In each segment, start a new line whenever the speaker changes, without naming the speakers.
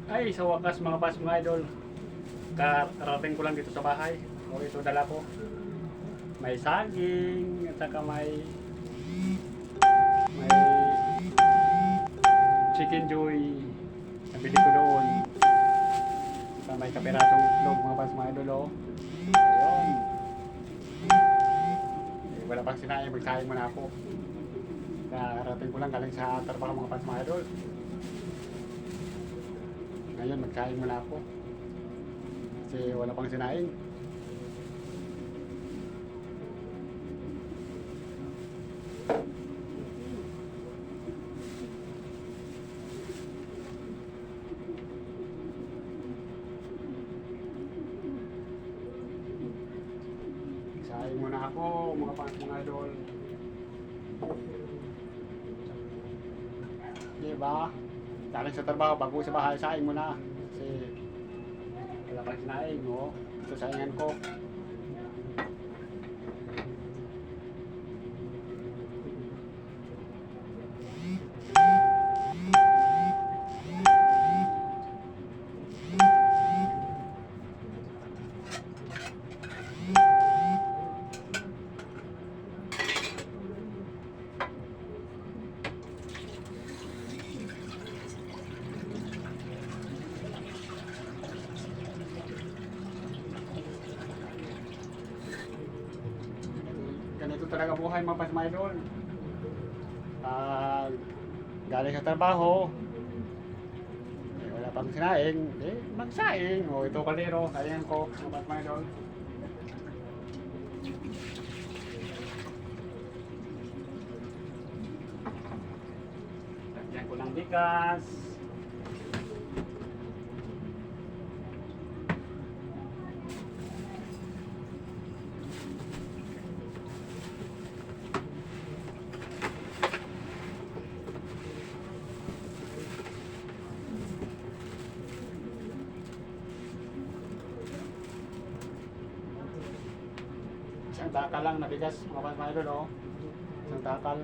Ay, sa wakas mga pas mga idol, karating ko lang dito sa bahay. O ito dala ko. May saging, at saka may chicken joy. Nabili ko doon. Saka may kapiratong itlog mga pas mga idol. Oh. Ayun. Eh, wala pang sinain, magsaing muna ako. Karating ko lang galing sa trabaho mga pas mga idol. Ngayon magsaing muna ako. Kasi wala pang sinaing. Saing muna ako mga idol. Diba? Galing sa trabaho, bago sa bahay, saing muna. Kasi wala pang sinaing, no? Ito saingan ko. Ganito talaga buhay mga pas mga idol. Galing sa trabaho, eh, wala pang sinaing, eh, magsaing. O ito kalero, saingan ko mga pas mga idol. Lagyan ko ng bigas. Isang takal lang na bigas mga pas mga idol, oh. Isang takal.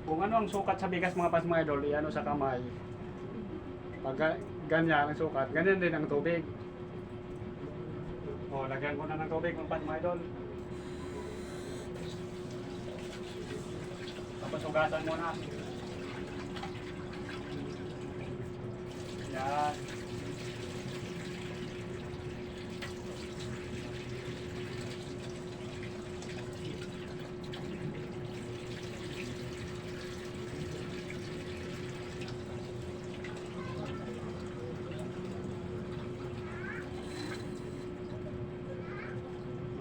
Kung ano ang sukat sa bigas mga pas mga idol, iano sa kamay. Pag ganyan ang sukat, ganyan din ang tubig. O, lagyan ko na ng tubig mga pas mga idol. Tapos hugasan mo na. Yan.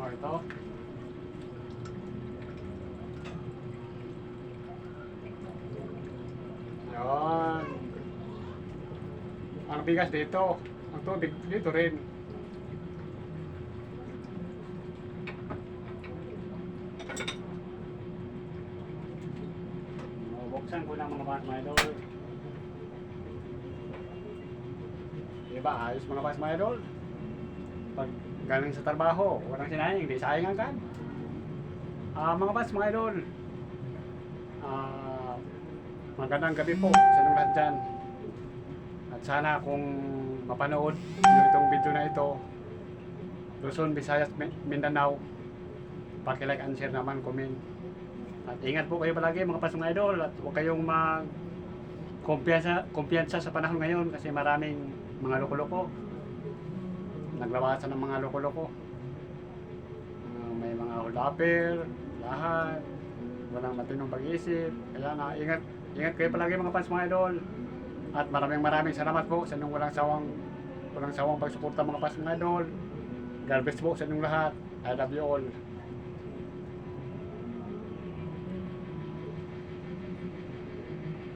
O, ito. Yan. Ang bigas dito. Ang tubig dito rin. O, buksan ko lang mga mga idol. Diba, ayos mga mga idol. Pag galing sa trabaho, walang sinaing, hindi sayang agad. Mga pas, mga idol, magandang gabi po sa inyong lahat dyan. At sana kung mapanood nyo itong video na ito, Luzon, Visayas, Mindanao, paki-like and share naman, comment. At ingat po kayo palagi mga pas, mga idol, at huwag kayong kumpiyansa sa panahon ngayon kasi maraming mga loko-loko. Naglabasan ng mga loko-loko. May mga hulapper, lahat. Walang matinong pag-iisip. Kaya na, ingat kayo palagi mga fans mga idol. At maraming salamat po sa inyong walang sawang pagsuporta mga fans mga idol. God bless po sa inyong lahat. I love you all.